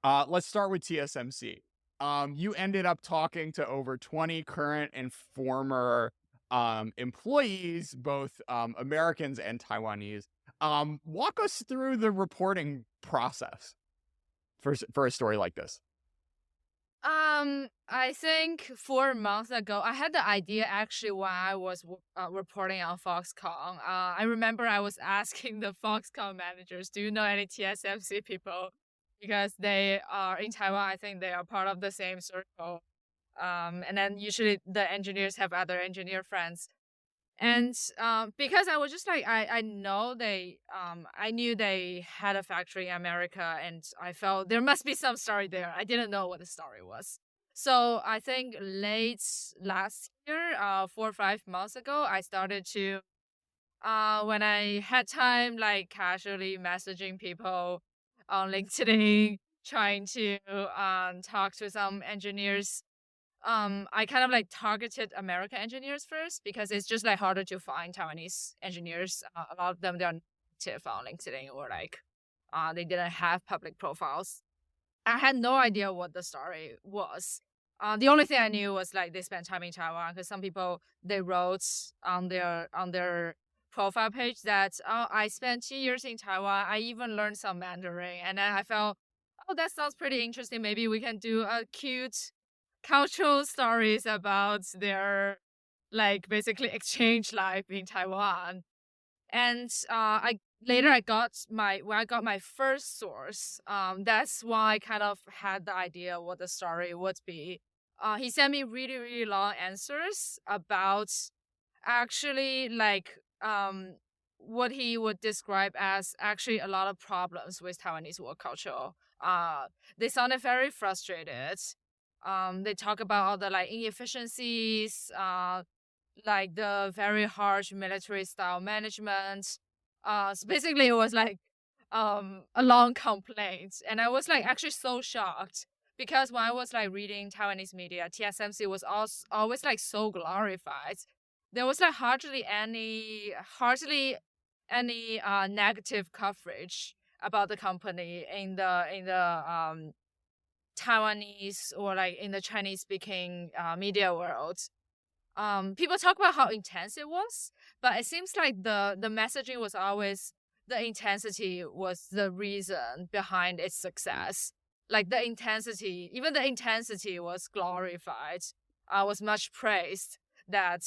Let's start with TSMC. You ended up talking to over 20 current and former employees, both Americans and Taiwanese. Walk us through the reporting process for a story like this. I think 4 months ago, I had the idea actually when I was reporting on Foxconn. I remember I was asking the Foxconn managers, do you know any TSMC people? Because they are in Taiwan, I think they are part of the same circle. And then usually the engineers have other engineer friends. And because I was just like, I know I knew they had a factory in America, and I felt there must be some story there. I didn't know what the story was. So I think late last year, 4 or 5 months ago, I started to, when I had time, like casually messaging people on LinkedIn, trying to talk to some engineers. I kind of like targeted American engineers first because it's just like harder to find Taiwanese engineers. A lot of them, they're not active on LinkedIn, or like they didn't have public profiles. I had no idea what the story was. The only thing I knew was like they spent time in Taiwan, because some people, they wrote on their profile page that, oh, I spent 2 years in Taiwan. I even learned some Mandarin. And then I felt, oh, that sounds pretty interesting. Maybe we can do a cute cultural stories about their, like, basically exchange life in Taiwan. And I got my first source. That's why I kind of had the idea what the story would be. He sent me really, really long answers about actually like what he would describe as actually a lot of problems with Taiwanese work culture. They sounded very frustrated. They talk about all the like inefficiencies, like the very harsh military style management. So basically it was like a long complaint. And I was like actually so shocked, because when I was like reading Taiwanese media, TSMC was always like so glorified. There was like hardly any negative coverage about the company in the Taiwanese or like in the Chinese speaking media world. People talk about how intense it was, but it seems like the messaging was always the intensity was the reason behind its success. Like even the intensity was glorified, was much praised. That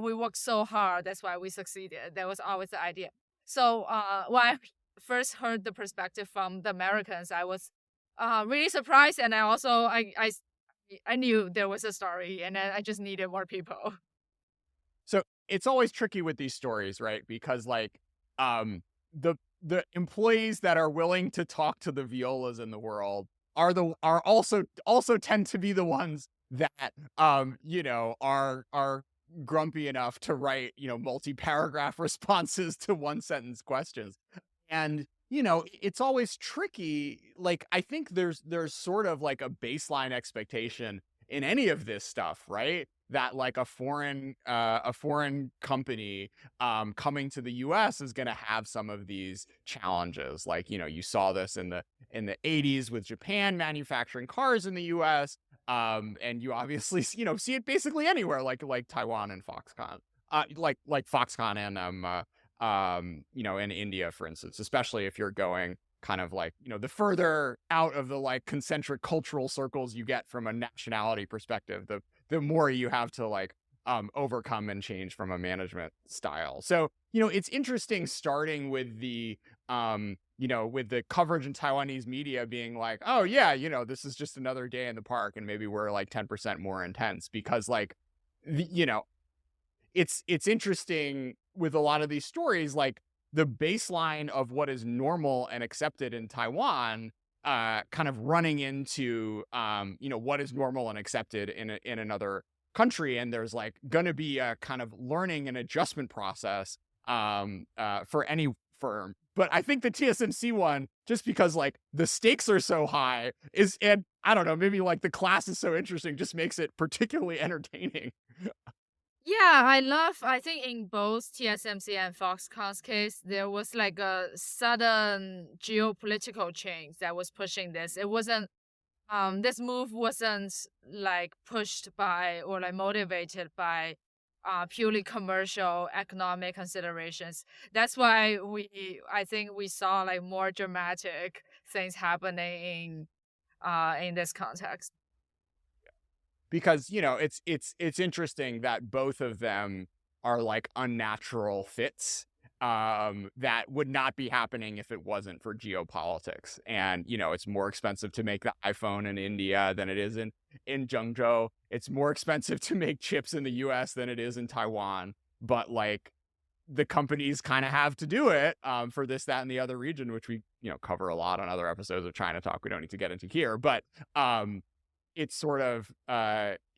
we worked so hard, that's why we succeeded. That was always the idea. So when I first heard the perspective from the Americans, I was really surprised, and I knew there was a story, and I just needed more people. So it's always tricky with these stories, right? Because like the employees that are willing to talk to the violas in the world are also tend to be the ones that are grumpy enough to write, multi-paragraph responses to one sentence questions. And it's always tricky. Like, I think there's sort of like a baseline expectation in any of this stuff, right? That like a foreign company coming to the US is going to have some of these challenges. Like, you saw this in the 80s with Japan manufacturing cars in the US. And you obviously see it basically anywhere, like Taiwan and Foxconn. Like Foxconn and in India, for instance, especially if you're going kind of like, the further out of the like concentric cultural circles you get from a nationality perspective, the more you have to like overcome and change from a management style. So, it's interesting starting with with the coverage in Taiwanese media being like, oh yeah, this is just another day in the park, and maybe we're like 10% more intense, because like, it's interesting with a lot of these stories, like the baseline of what is normal and accepted in Taiwan, kind of running into, what is normal and accepted in another country. And there's like going to be a kind of learning and adjustment process, for any firm. But I think the TSMC one, just because like the stakes are so high, and I don't know, maybe like the class is so interesting, just makes it particularly entertaining. Yeah, I think in both TSMC and Foxconn's case, there was like a sudden geopolitical change that was pushing this. It wasn't, this move wasn't like pushed by or like motivated by purely commercial economic considerations. That's why I think we saw like more dramatic things happening in this context. Because it's interesting that both of them are like unnatural fits that would not be happening if it wasn't for geopolitics. And it's more expensive to make the iPhone in India than it is in Zhengzhou. It's more expensive to make chips in the US than it is in Taiwan. But like the companies kind of have to do it for this, that, and the other region, which we cover a lot on other episodes of China Talk. We don't need to get into here, but it sort of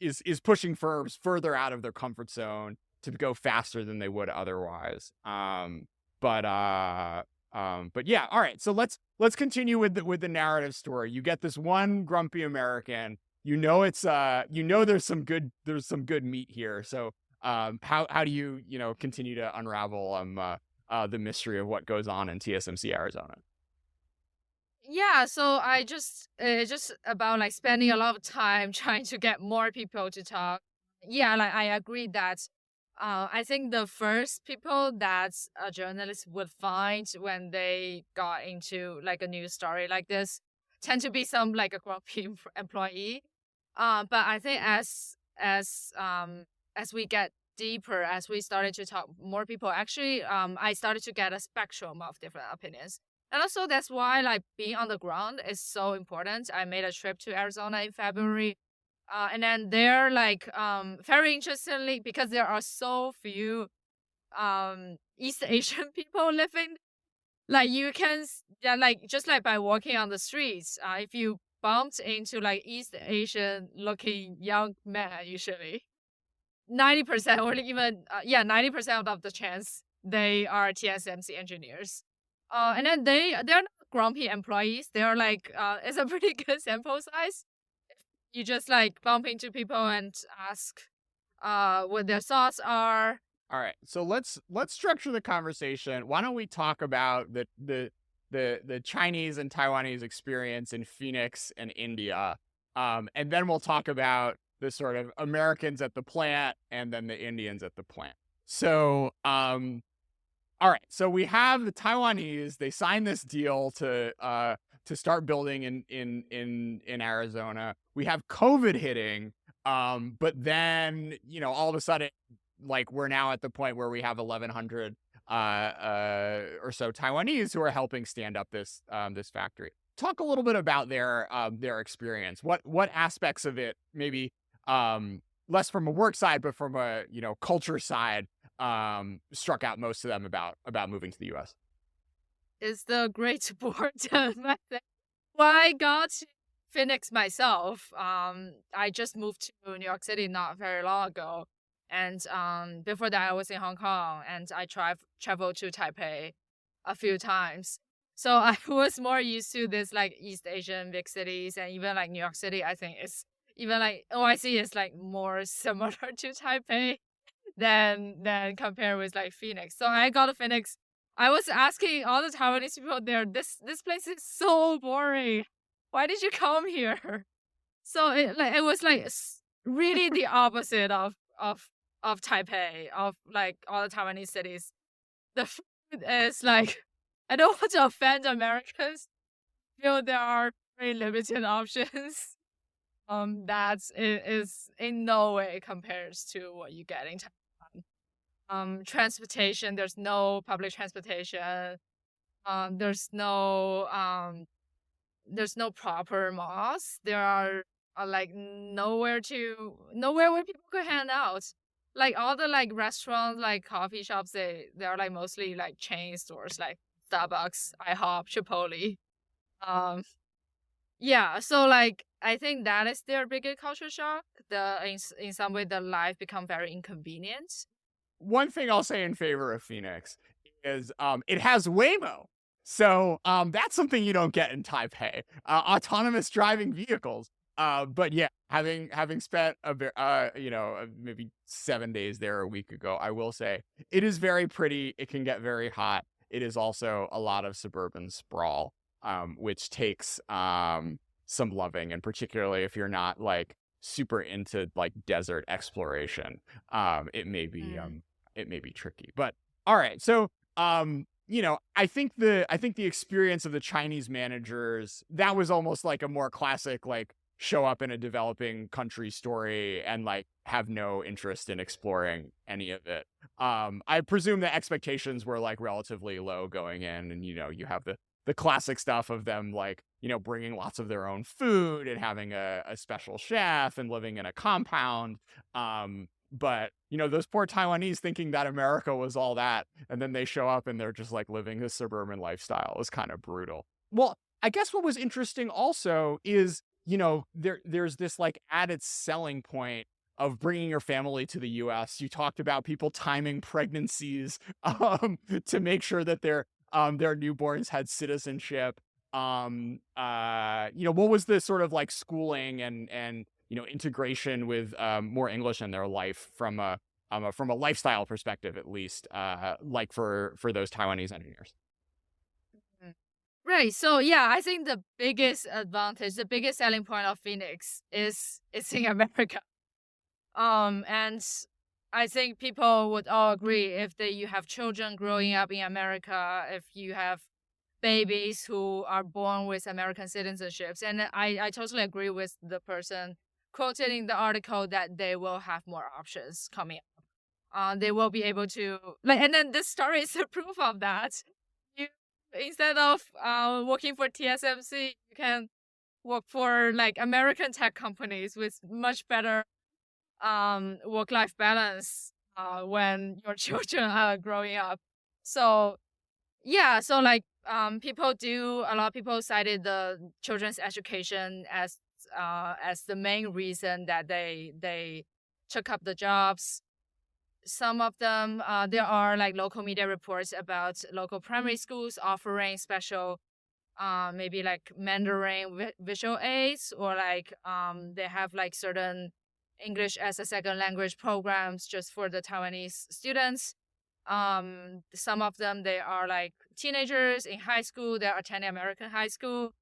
is pushing firms further out of their comfort zone to go faster than they would otherwise. But yeah, all right. So let's continue with the narrative story. You get this one grumpy American. It's there's some good meat here. So how do you continue to unravel the mystery of what goes on in TSMC Arizona? Yeah, so I just about like spending a lot of time trying to get more people to talk. Yeah, like I agree that I think the first people that a journalist would find when they got into like a news story like this tend to be some like a grumpy employee. But I think as we get deeper, as we started to talk more people, actually I started to get a spectrum of different opinions. And also that's why like being on the ground is so important. I made a trip to Arizona in February. And then there like very interestingly, because there are so few East Asian people living, like you can yeah, like just like by walking on the streets, if you bumped into like East Asian looking young man, usually 90% or even 90% of the chance they are TSMC engineers. And then they're not grumpy employees. They're like it's a pretty good sample size. You just like bump into people and ask what their thoughts are. All right, so let's structure the conversation. Why don't we talk about the Chinese and Taiwanese experience in Phoenix and India, and then we'll talk about the sort of Americans at the plant and then the Indians at the plant. So, all right, so we have the Taiwanese. They signed this deal to start building in Arizona. We have COVID hitting, but then all of a sudden, like we're now at the point where we have 1,100 or so Taiwanese who are helping stand up this factory. Talk a little bit about their experience. What aspects of it, maybe less from a work side, but from a culture side, struck out most of them about moving to the U.S. It's the great boredom. When I got to Phoenix myself, I just moved to New York City not very long ago. And before that, I was in Hong Kong, and I traveled to Taipei a few times. So I was more used to this like East Asian big cities, and even like New York City. I think it's even like OIC is like more similar to Taipei than compared with like Phoenix. So I got to Phoenix. I was asking all the Taiwanese people there, this place is so boring. Why did you come here? So it was like really the opposite of Taipei, of like all the Taiwanese cities. The food is like, I don't want to offend Americans. I feel there are very limited options. That is in no way compares to what you get in Taiwan. Transportation, there's no public transportation. There's no proper malls. There are like nowhere where people could hang out. Like all the like restaurants, like coffee shops, they are like mostly like chain stores, like Starbucks, IHOP, Chipotle. Um, yeah. So like I think that is their biggest culture shock. In some way the life become very inconvenient. One thing I'll say in favor of Phoenix is it has Waymo. So that's something you don't get in Taipei. Autonomous driving vehicles. But yeah, having spent maybe 7 days there a week ago, I will say it is very pretty. It can get very hot. It is also a lot of suburban sprawl, which takes some loving, and particularly if you're not like super into like desert exploration, it may be Mm. tricky. But all right, so I think the experience of the Chinese managers, that was almost like a more classic like show up in a developing country story and like have no interest in exploring any of it. I presume the expectations were like relatively low going in, and you have the classic stuff of them like bringing lots of their own food and having a special chef and living in a compound. But those poor Taiwanese thinking that America was all that, and then they show up and they're just like living a suburban lifestyle, is kind of brutal. Well, I guess what was interesting also is there's this like added selling point of bringing your family to the US. You talked about people timing pregnancies to make sure that their newborns had citizenship. What was the sort of like schooling and integration with more English in their life from a lifestyle perspective, at least, like for those Taiwanese engineers? Mm. Right. So yeah, I think the biggest advantage, the biggest selling point of Phoenix is it's in America. And I think people would all agree if you have children growing up in America, if you have babies who are born with American citizenships, and I totally agree with the person quoted in the article that they will have more options coming up. They will be able to like, and then this story is a proof of that. You instead of working for TSMC, you can work for like American tech companies with much better work-life balance when your children are growing up. So yeah, so like a lot of people cited the children's education as the main reason that they took up the jobs. Some of them, there are like local media reports about local primary schools offering special, maybe like Mandarin visual aids, or like they have like certain English as a second language programs just for the Taiwanese students. Some of them, they are like teenagers in high school. They're attending American high school.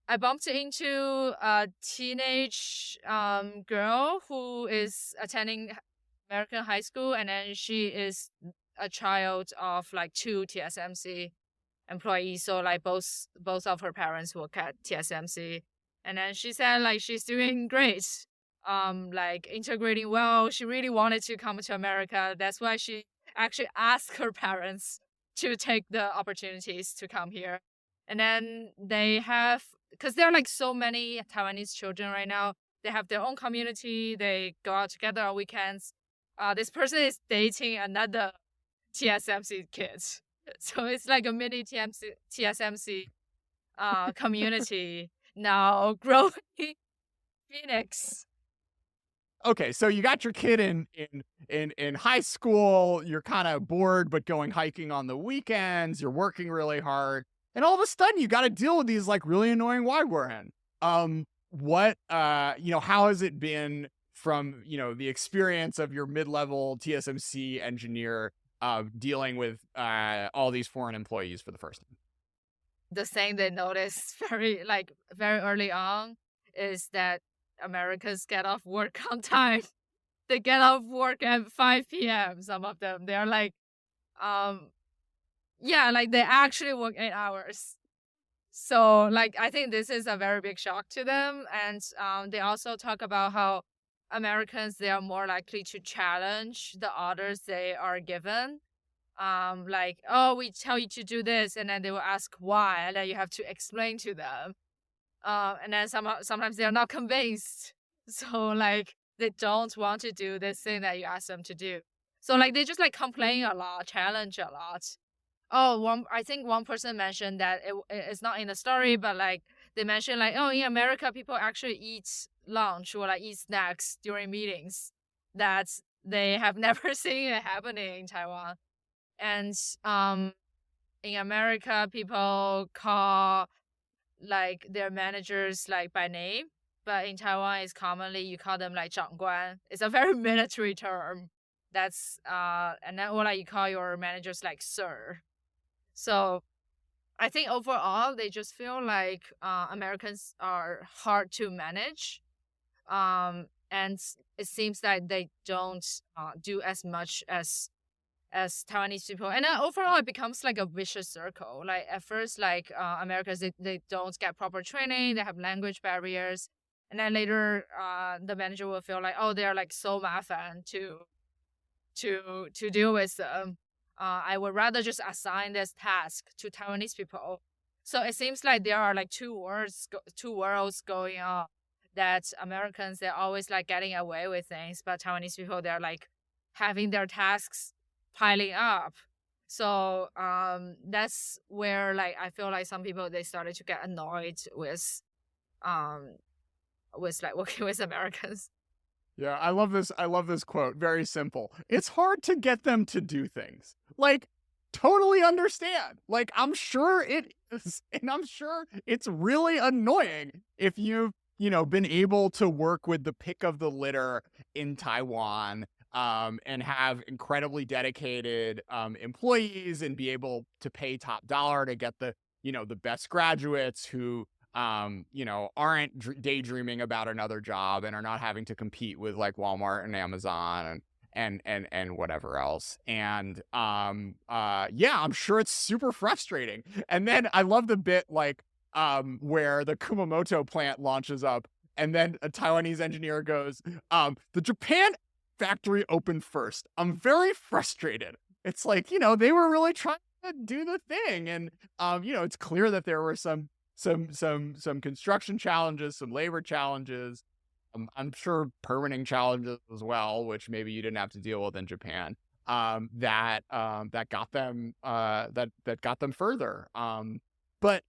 I bumped into a teenage girl who is attending American high school, and then she is a child of like two TSMC employees. So like both of her parents work at TSMC, and then she said like she's doing great, like integrating well. She really wanted to come to America. That's why she actually asked her parents to take the opportunities to come here. And then they have, because there are like so many Taiwanese children right now, they have their own community. They go out together on weekends. This person is dating another TSMC kid. So it's like a mini TSMC community now growing in Phoenix. Okay, so you got your kid in high school. You're kind of bored, but going hiking on the weekends. You're working really hard, and all of a sudden you got to deal with these like really annoying Wagwaran. What how has it been from the experience of your mid-level TSMC engineer dealing with all these foreign employees for the first time? The thing they noticed very early on is that Americans get off work on time. They get off work at 5 p.m. Some of them, they're like, like they actually work 8 hours. So like, I think this is a very big shock to them. And they also talk about how Americans, they are more likely to challenge the orders they are given. Like, oh, we tell you to do this, and then they will ask why, and then you have to explain to them. And then sometimes they're not convinced. So like they don't want to do this thing that you ask them to do. So like they just like complain a lot, challenge a lot. Oh, I think one person mentioned that it's not in the story, but like they mentioned like, oh, in America, people actually eat lunch or like eat snacks during meetings. That they have never seen it happening in Taiwan. And in America, people call like their managers like by name. but in Taiwan, it's commonly you call them like 长官. It's a very military term. That's and then or like you call your managers like sir. So I think overall they just feel like Americans are hard to manage, and it seems that they don't do as much as Taiwanese people. And then overall it becomes like a vicious circle. Like at first, like Americans, they don't get proper training, they have language barriers, and then later the manager will feel like, oh, they're like so 麻烦 to deal with them. I would rather just assign this task to Taiwanese people. So it seems like there are like two worlds going on. That Americans, they're always like getting away with things, but Taiwanese people, they're like having their tasks piling up. So that's where like I feel like some people, they started to get annoyed with like working with Americans. Yeah, I love this. I love this quote. Very simple. It's hard to get them to do things. Like, totally understand. Like, I'm sure it is, and I'm sure it's really annoying if you've, been able to work with the pick of the litter in Taiwan, and have incredibly dedicated employees and be able to pay top dollar to get the best graduates who aren't daydreaming about another job and are not having to compete with like Walmart and Amazon and whatever else. And yeah, I'm sure it's super frustrating. And then I love the bit like where the Kumamoto plant launches up and then a Taiwanese engineer goes, the Japan factory opened first. I'm very frustrated. It's like, they were really trying to do the thing. And it's clear that there were some construction challenges, some labor challenges. I'm sure permitting challenges as well, which maybe you didn't have to deal with in Japan. That got them that got them further. But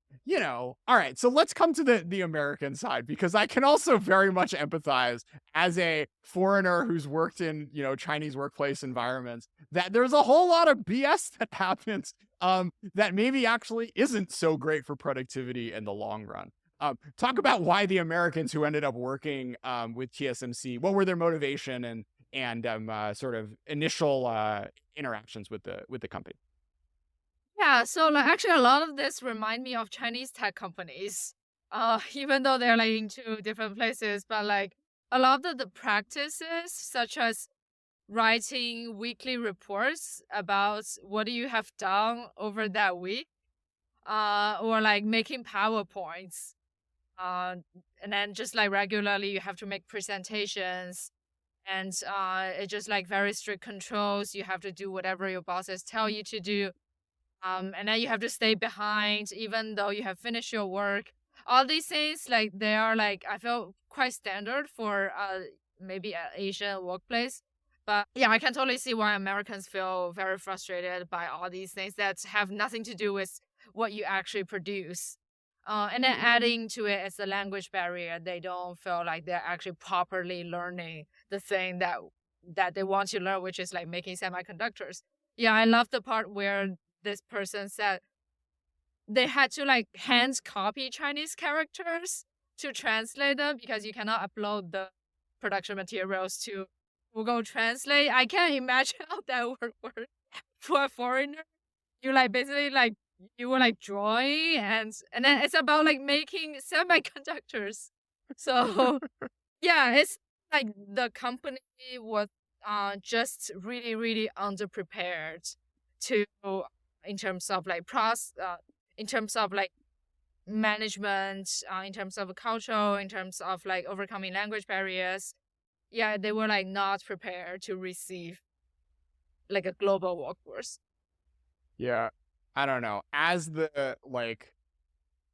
all right. So let's come to the American side, because I can also very much empathize as a foreigner who's worked in Chinese workplace environments, that there's a whole lot of BS that happens that maybe actually isn't so great for productivity in the long run. Talk about why the Americans who ended up working with TSMC, what were their motivation and sort of initial interactions with the company. Yeah, so like actually a lot of this remind me of Chinese tech companies. Even though they're like in two different places, but like a lot of the practices, such as writing weekly reports about what you have done over that week, or like making PowerPoints, and then just like regularly you have to make presentations, and it's just like very strict controls. You have to do whatever your bosses tell you to do. And then you have to stay behind even though you have finished your work. All these things, like they are like, I feel quite standard for maybe an Asian workplace. But yeah, I can totally see why Americans feel very frustrated by all these things that have nothing to do with what you actually produce. And then adding to it is the language barrier. They don't feel like they're actually properly learning the thing that they want to learn, which is like making semiconductors. Yeah, I love the part where this person said they had to like hand copy Chinese characters to translate them because you cannot upload the production materials to Google Translate. I can't imagine how that would work for a foreigner. You like basically like you were like drawing and then it's about like making semiconductors. So yeah, it's like the company was just really, really underprepared to in terms of like in terms of like management, in terms of culture, in terms of like overcoming language barriers. Yeah, they were like not prepared to receive like a global workforce. Yeah, I don't know. As the like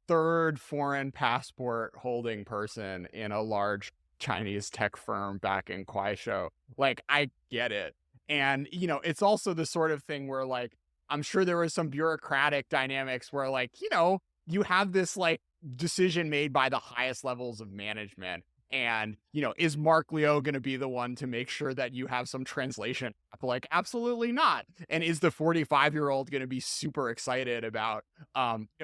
third foreign passport holding person in a large Chinese tech firm back in Kuaishou, like I get it. And it's also the sort of thing where like I'm sure there was some bureaucratic dynamics where like, you have this like decision made by the highest levels of management. And, is Mark Leo going to be the one to make sure that you have some translation? Like, absolutely not. And is the 45-year-old going to be super excited about,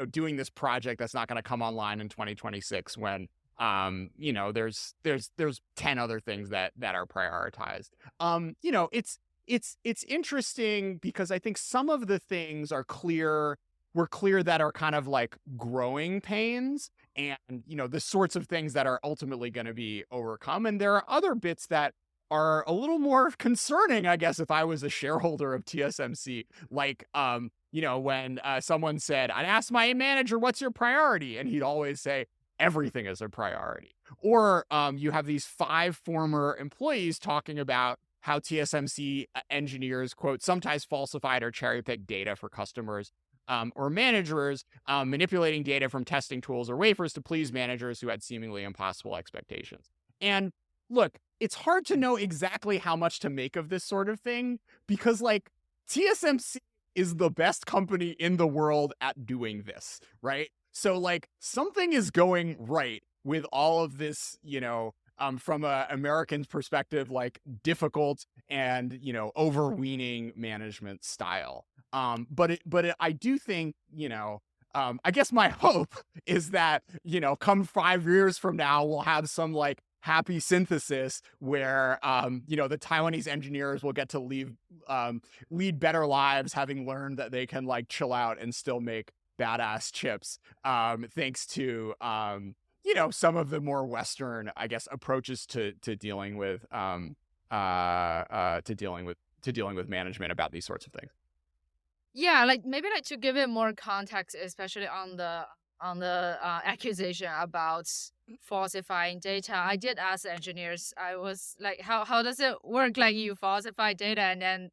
doing this project that's not going to come online in 2026 when, There's 10 other things that are prioritized. It's interesting because I think some of the things were clear that are kind of like growing pains and, the sorts of things that are ultimately going to be overcome. And there are other bits that are a little more concerning, I guess, if I was a shareholder of TSMC, like, when someone said, I'd ask my manager, what's your priority? And he'd always say, everything is a priority. Or you have these 5 former employees talking about how TSMC engineers, quote, sometimes falsified or cherry-picked data for customers or managers, manipulating data from testing tools or wafers to please managers who had seemingly impossible expectations. And look, it's hard to know exactly how much to make of this sort of thing because, like, TSMC is the best company in the world at doing this, right? So, like, something is going right with all of this, from a American's perspective, like difficult and, overweening management style. I do think, I guess my hope is that, come 5 years from now, we'll have some like happy synthesis where, the Taiwanese engineers will get to lead better lives, having learned that they can like chill out and still make badass chips, thanks to, some of the more Western, I guess, approaches to dealing with management about these sorts of things. Yeah, like maybe like to give it more context, especially on the accusation about falsifying data. I did ask the engineers. I was like, how does it work? Like you falsify data, and then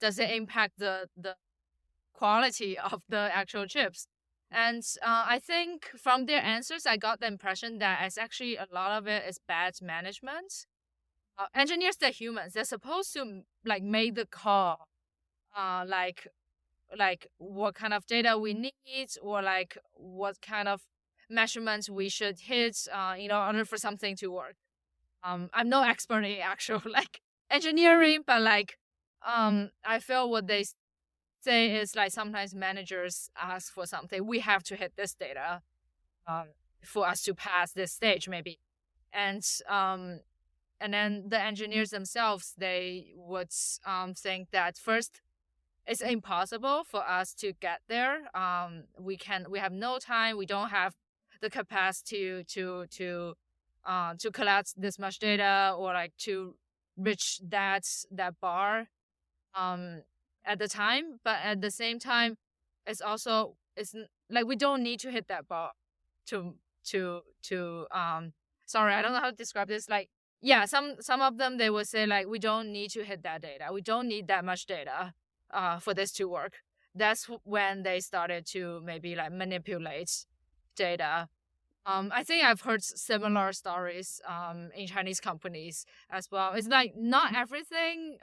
does it impact the quality of the actual chips? And I think from their answers, I got the impression that it's actually a lot of it is bad management. Engineers, they're humans. They're supposed to like make the call, like what kind of data we need, or like what kind of measurements we should hit, in order for something to work. I'm no expert in actual like engineering, but like, I feel what they say is like sometimes managers ask for something, we have to hit this data, for us to pass this stage maybe, and then the engineers themselves, they would think that first it's impossible for us to get there. We have no time. We don't have the capacity to collect this much data or like to reach that bar at the time. But at the same time, it's like we don't need to hit that bar to sorry, I don't know how to describe this. Like, yeah, some of them, they would say like, we don't need to hit that data. We don't need that much data for this to work. That's when they started to maybe like manipulate data. I think I've heard similar stories in Chinese companies as well. It's like not everything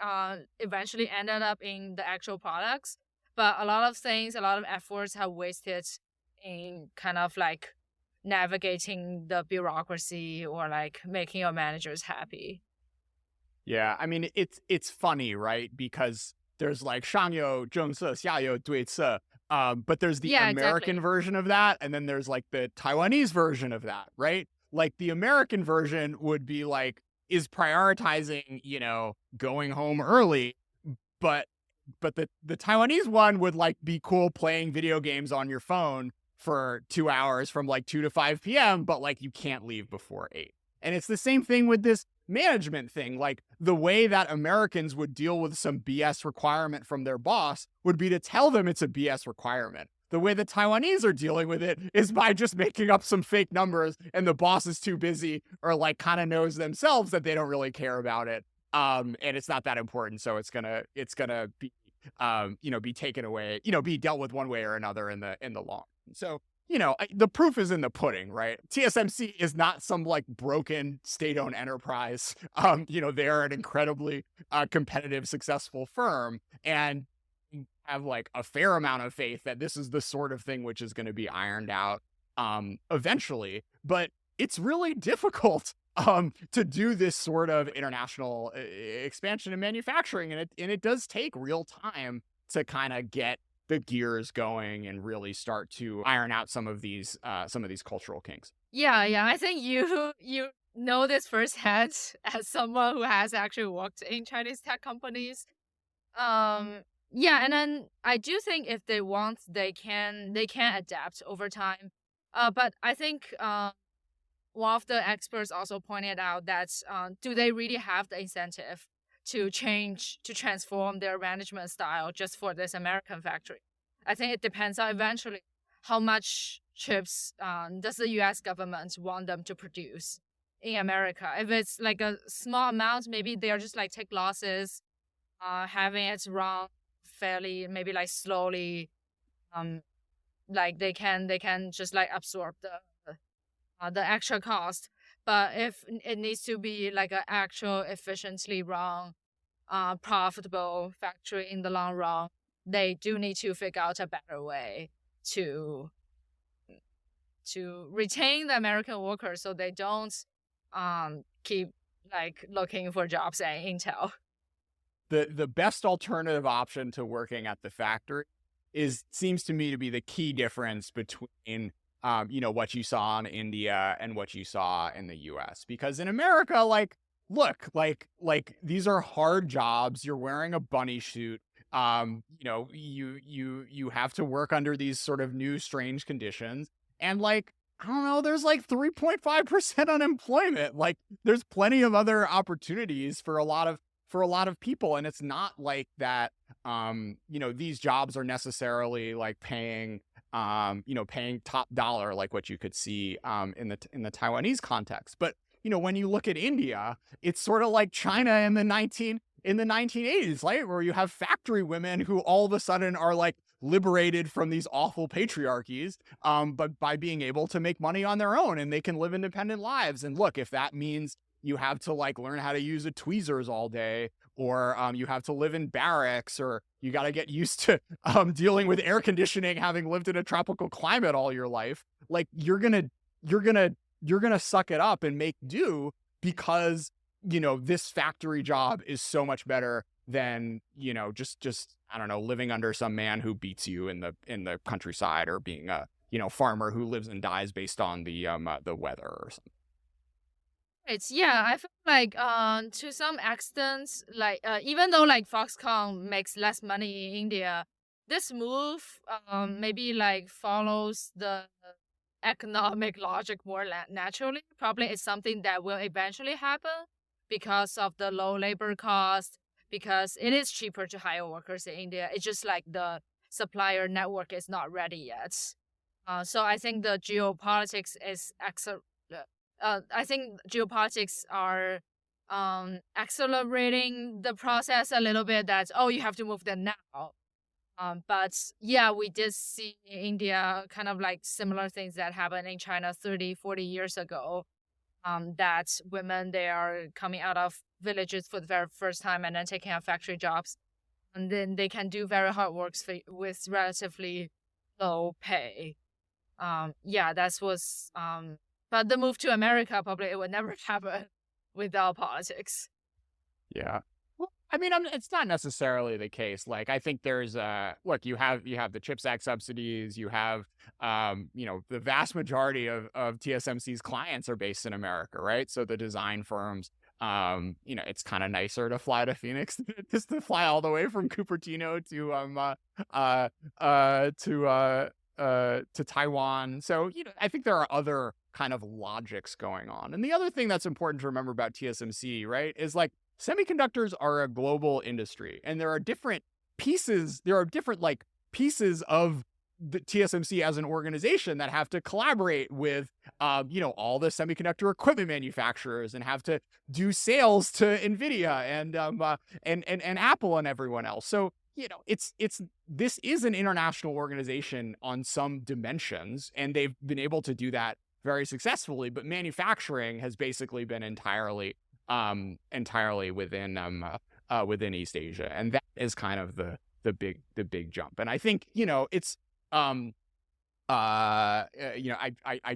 eventually ended up in the actual products, but a lot of things, a lot of efforts have wasted in kind of like navigating the bureaucracy or like making your managers happy. Yeah, I mean, it's funny, right? Because there's like 上有政策,下有对策, but there's the American version of that, and then there's like the Taiwanese version of that, right? Like the American version would be like, is prioritizing, going home early, but the Taiwanese one would like be cool playing video games on your phone for 2 hours from like 2 to 5 p.m., but like you can't leave before 8. And it's the same thing with this management thing. Like the way that Americans would deal with some BS requirement from their boss would be to tell them it's a BS requirement. The way the Taiwanese are dealing with it is by just making up some fake numbers, and the boss is too busy or like kind of knows themselves that they don't really care about it. And it's not that important. So it's gonna be, be taken away, be dealt with one way or another in the long. So, the proof is in the pudding, right? TSMC is not some like broken state-owned enterprise. They're an incredibly competitive, successful firm, and have like a fair amount of faith that this is the sort of thing which is going to be ironed out eventually. But it's really difficult to do this sort of international expansion in manufacturing, and it does take real time to kind of get the gears going and really start to iron out some of these cultural kinks. Yeah. I think you know this firsthand as someone who has actually worked in Chinese tech companies. Um, yeah, and then I do think if they want, they can adapt over time. But I think one of the experts also pointed out that do they really have the incentive to transform their management style just for this American factory? I think it depends on eventually how much chips does the U.S. government want them to produce in America. If it's like a small amount, maybe they're just like take losses, having it run fairly, maybe like slowly, um, like they can just like absorb the extra cost. But if it needs to be like an actual efficiently run, profitable factory in the long run, they do need to figure out a better way to retain the American workers so they don't keep like looking for jobs at Intel. The best alternative option to working at the factory seems to me to be the key difference between what you saw in India and what you saw in the US. Because in America, like, look, like these are hard jobs. You're wearing a bunny suit. You have to work under these sort of new strange conditions. And like, I don't know, there's like 3.5% unemployment. Like there's plenty of other opportunities for a lot of people. And it's not like that, these jobs are necessarily like paying top dollar, like what you could see in the Taiwanese context. But, when you look at India, it's sort of like China in the 1980s, right? Where you have factory women who all of a sudden are like liberated from these awful patriarchies, but by being able to make money on their own and they can live independent lives. And look, if that means you have to like learn how to use a tweezers all day, or you have to live in barracks, or you got to get used to dealing with air conditioning, having lived in a tropical climate all your life, like you're gonna suck it up and make do, because this factory job is so much better than just I don't know, living under some man who beats you in the countryside, or being a farmer who lives and dies based on the weather or something. It's yeah, I feel like to some extent, like even though like Foxconn makes less money in India, this move maybe like follows the economic logic more naturally. Probably it's something that will eventually happen because of the low labor cost, because it is cheaper to hire workers in India. It's just like the supplier network is not ready yet. So I think the geopolitics is I think geopolitics are accelerating the process a little bit. That you have to move them now. But yeah, we did see in India kind of like similar things that happened in China 30, 40 years ago. That women, they are coming out of villages for the very first time and then taking up factory jobs, and then they can do very hard works with relatively low pay. That was but the move to America, probably it would never happen without politics. Yeah. Well, I mean, it's not necessarily the case. Like, I think there's look, you have the CHIPS Act subsidies, you have the vast majority of TSMC's clients are based in America, right? So the design firms, it's kind of nicer to fly to Phoenix just to fly all the way from Cupertino to Taiwan. So, I think there are other kind of logics going on. And the other thing that's important to remember about TSMC, right, is like semiconductors are a global industry, and there are different pieces of the TSMC as an organization that have to collaborate with all the semiconductor equipment manufacturers, and have to do sales to Nvidia and Apple and everyone else. So this is an international organization on some dimensions, and they've been able to do that very successfully. But manufacturing has basically been entirely within East Asia, and that is kind of the big jump. And I think it's I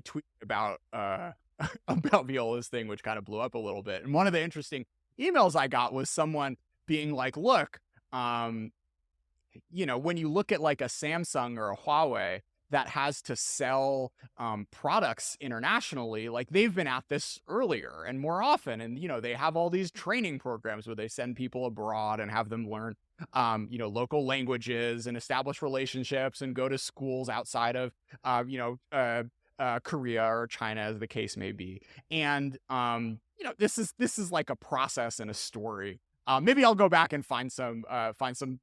tweeted about about Viola's thing, which kind of blew up a little bit. And one of the interesting emails I got was someone being like, look, when you look at like a Samsung or a Huawei, that has to sell products internationally, like they've been at this earlier and more often. And, they have all these training programs where they send people abroad and have them learn, local languages and establish relationships and go to schools outside of, Korea or China, as the case may be. And, this is like a process and a story. Maybe I'll go back and find some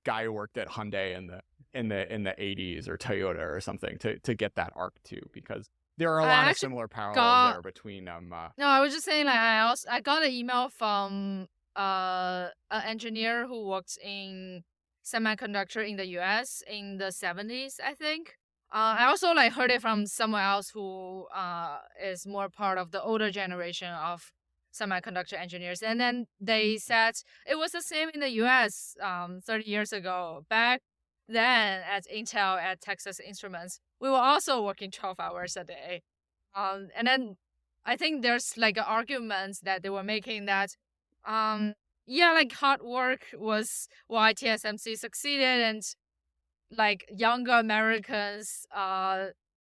guy who worked at Hyundai in the 80s or Toyota or something to get that arc too, because there are a lot of similar parallels there between No, I was just saying, like, I got an email from an engineer who worked in semiconductor in the US in the 70s, I think. I also like heard it from someone else who is more part of the older generation of semiconductor engineers. And then they said it was the same in the US 30 years ago. Back then at Intel, at Texas Instruments, we were also working 12 hours a day. And then I think there's like an argument that they were making that, like hard work was why TSMC succeeded, and like younger Americans,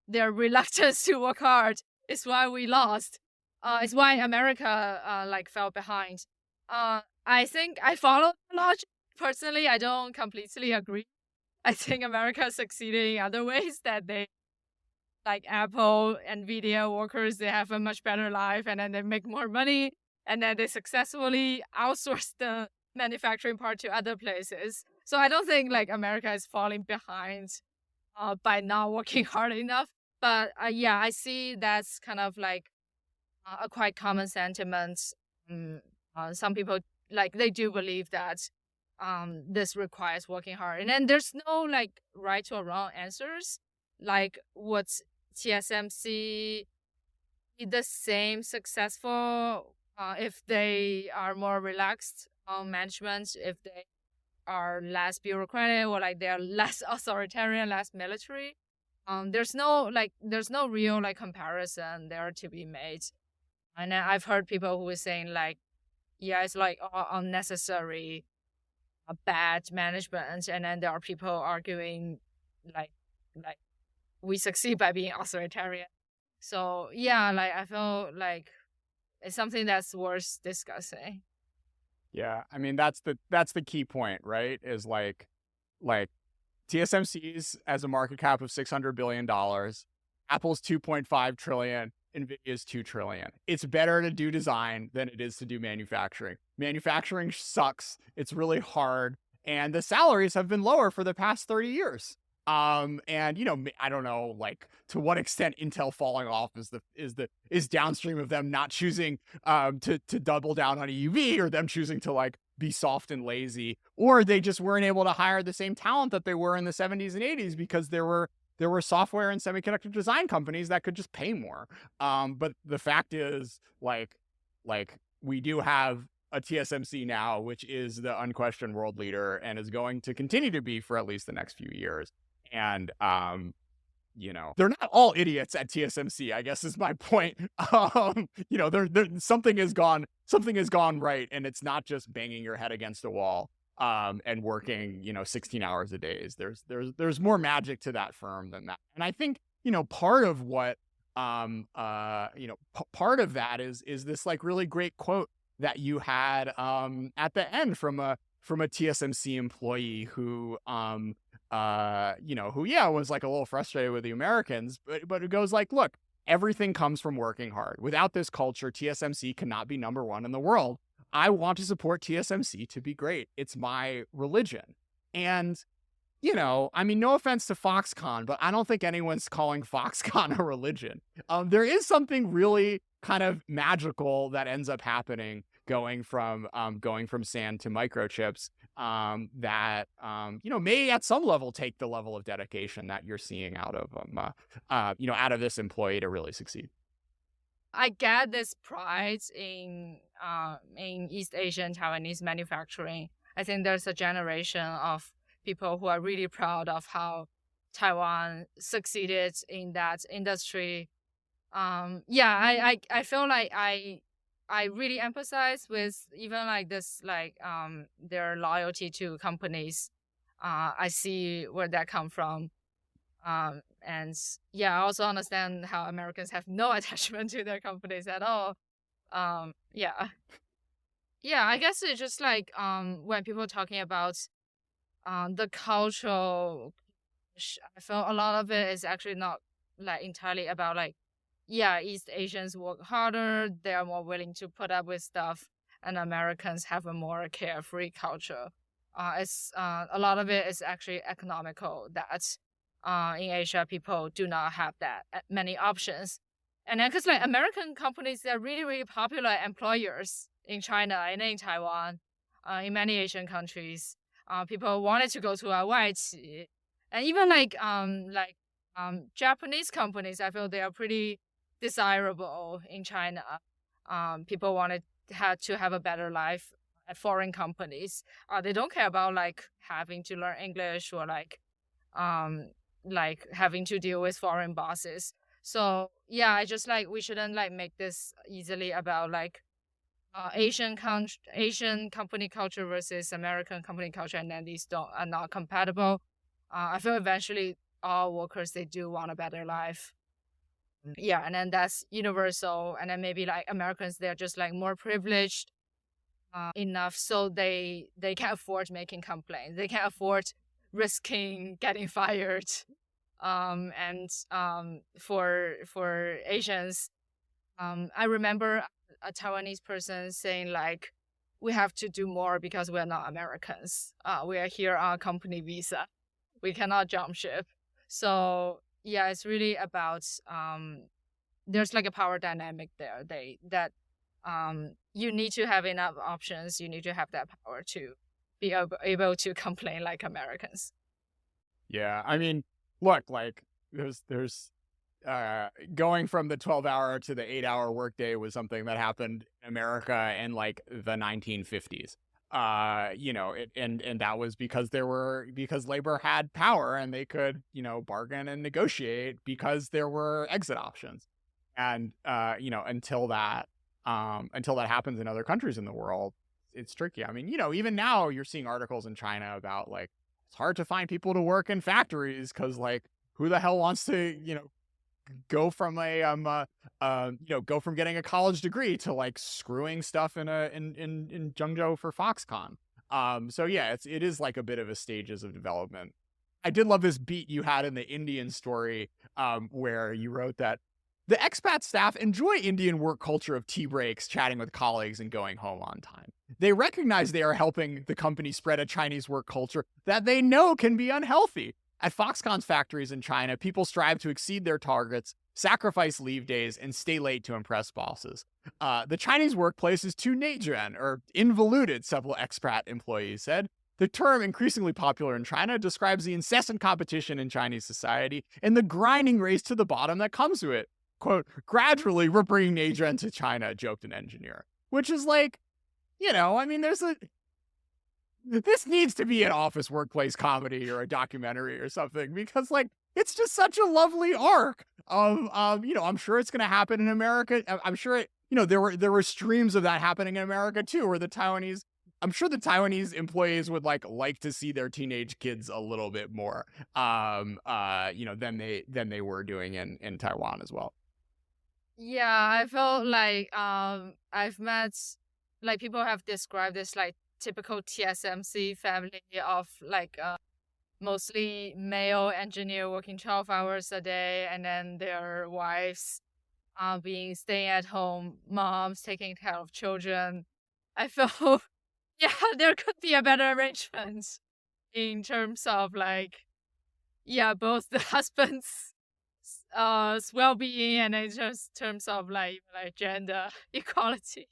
their reluctance to work hard is why we lost. It's why America like fell behind. I think I follow the logic. Personally, I don't completely agree. I think America succeeded in other ways, that they, like Apple, Nvidia workers, they have a much better life, and then they make more money, and then they successfully outsource the manufacturing part to other places. So I don't think like America is falling behind by not working hard enough. But I see that's kind of like a quite common sentiment. Some people, like, they do believe that this requires working hard. And then there's no like right or wrong answers. Like, would TSMC be the same successful if they are more relaxed on management, if they are less bureaucratic, or like they're less authoritarian, less military? There's no real like comparison there to be made. And then I've heard people who are saying like, yeah, it's like unnecessary bad management, and then there are people arguing like we succeed by being authoritarian. So like I feel like it's something that's worth discussing. Yeah, I mean that's the key point, right? Is like TSMC's as a market cap of $600 billion, Apple's 2.5 trillion, Nvidia's 2 trillion. It's better to do design than it is to do manufacturing. Manufacturing sucks. It's really hard, and the salaries have been lower for the past 30 years. And I don't know, like, to what extent Intel falling off is downstream of them not choosing to double down on EUV, or them choosing to like be soft and lazy, or they just weren't able to hire the same talent that they were in the 70s and 80s because there were software and semiconductor design companies that could just pay more. But the fact is, like we do have a TSMC now, which is the unquestioned world leader and is going to continue to be for at least the next few years. And they're not all idiots at TSMC, I guess is my point. Something has gone right, and it's not just banging your head against a wall and working 16 hours a day. There's more magic to that firm than that. And I think part of what part of that is this like really great quote that you had at the end from a TSMC employee who was like a little frustrated with the Americans, but it goes like, look, everything comes from working hard. Without this culture, TSMC cannot be number one in the world. I want to support TSMC to be great. It's my religion. And, I mean, no offense to Foxconn, but I don't think anyone's calling Foxconn a religion. There is something really kind of magical that ends up happening going from sand to microchips that may at some level take the level of dedication that you're seeing out of this employee to really succeed. I get this pride in East Asian Taiwanese manufacturing. I think there's a generation of people who are really proud of how Taiwan succeeded in that industry. I feel like I really emphasize with even like this, like their loyalty to companies. I see where that come from. And yeah, I also understand how Americans have no attachment to their companies at all. Yeah. Yeah, I guess it's just like when people are talking about the cultural, I feel a lot of it is actually not like entirely about like, yeah, East Asians work harder, they are more willing to put up with stuff, and Americans have a more carefree culture. It's a lot of it is actually economical. That in Asia, people do not have that many options, and then because like American companies, they're really really popular employers in China and in Taiwan, in many Asian countries. People wanted to go to a YT, and even like Japanese companies, I feel they are pretty desirable in China. People wanted to have a better life at foreign companies. They don't care about like having to learn English or like having to deal with foreign bosses. So yeah, I just like we shouldn't like make this easily about like Asian company culture versus American company culture, and then these are not compatible. I feel eventually all workers they do want a better life. Yeah, and then that's universal. And then maybe like Americans, they're just like more privileged enough, so they can afford making complaints. They can afford risking getting fired. And for Asians, I remember a Taiwanese person saying like, we have to do more because we're not Americans. We are here on a company visa. We cannot jump ship. So yeah, it's really about there's like a power dynamic there. You need to have enough options. You need to have that power to be able to complain like Americans. Yeah, I mean, look, like there's going from the 12-hour to the 8-hour workday was something that happened in America in like the 1950s. And that was because because labor had power and they could, bargain and negotiate because there were exit options. And until that happens in other countries in the world, it's tricky. I mean, even now you're seeing articles in China about like it's hard to find people to work in factories because like who the hell wants to, go from go from getting a college degree to like screwing stuff in Zhengzhou for Foxconn. So yeah, it is like a bit of a stages of development. I did love this beat you had in the Indian story, where you wrote that the expat staff enjoy Indian work culture of tea breaks, chatting with colleagues, and going home on time. They recognize they are helping the company spread a Chinese work culture that they know can be unhealthy. At Foxconn's factories in China, people strive to exceed their targets, sacrifice leave days, and stay late to impress bosses. The Chinese workplace is too neijian, or involuted, several expat employees said. The term, increasingly popular in China, describes the incessant competition in Chinese society and the grinding race to the bottom that comes to it. Quote, gradually, we're bringing neijian to China, joked an engineer. Which is like, I mean, this needs to be an office workplace comedy or a documentary or something, because like it's just such a lovely arc of I'm sure it's going to happen in America. I'm sure there were streams of that happening in America too, where I'm sure the Taiwanese employees would like to see their teenage kids a little bit more than they were doing in Taiwan as well. Yeah, I felt like I've met like people have described this like typical TSMC family of like mostly male engineer working 12 hours a day, and then their wives being staying at home moms taking care of children. I feel yeah, there could be a better arrangement in terms of like both the husband's well-being and in just terms of like gender equality.